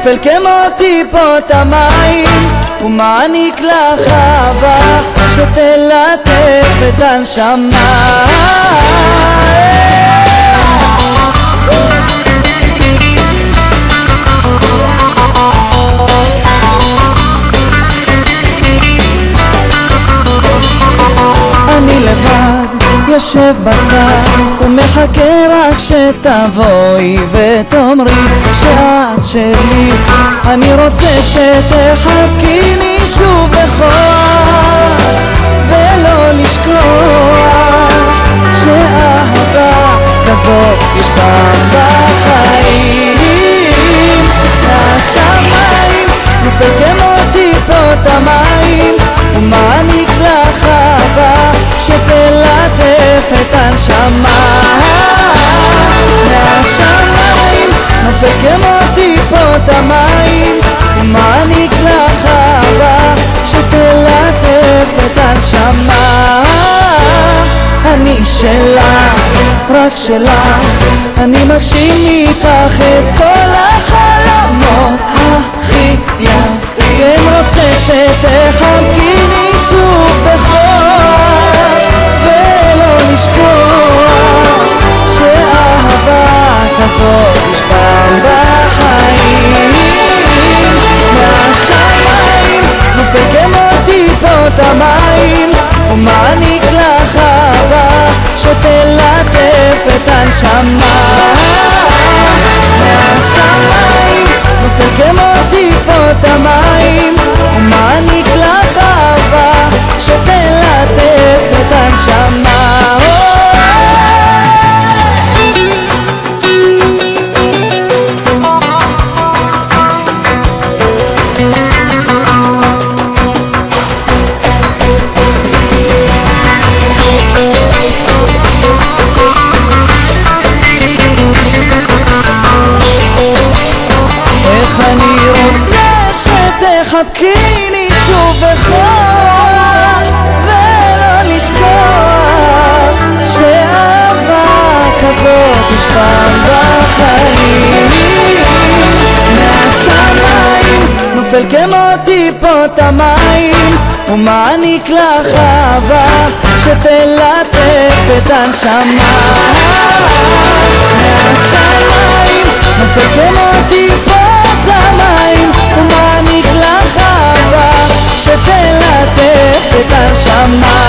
נופל כמו טיפות המים ומעניק לך אהבה שתלטף את הנשמה. אני לבד יושב בצד ומחכה רק שתבואי ותאמרי שאת שלי. אני רוצה שתחבקיני שוב בכוח ולא לשכוח שאהבה כזאת יש פעם בחיים. מהשמיים נופל כמו טיפות המים ומעניק לך אהבה שתלטף את הנשמה. מהשמיים נופל כמו טיפות המים ומעניק לך אהבה שתלטף את הנשמה. אני שלך, רק שלך, אני מגשים איתך את כל החלומות הכי יפים. כן רוצה שתחבקיני שוב בכוח ולא לשכוח שאהבה כזאת יש פעם בחיים. מהשמיים נופל כמו טיפות המים ומעניק לך אהבה שתלטף את הנשמה. מהשמיים נופל כמו טיפות המים ומעניק לך אהבה שתלטף את הנשמה. אני רוצה שתחבקיני שוב בכוח ולא לשכוח שאהבה כזאת יש פעם בחיים. מהשמיים נופל כמו טיפות המים ומעניק לך אהבה שתלטף את הנשמה. מהשמיים נופל כמו טיפות המים ומעניק לך אהבה שתלטף את הנשמה.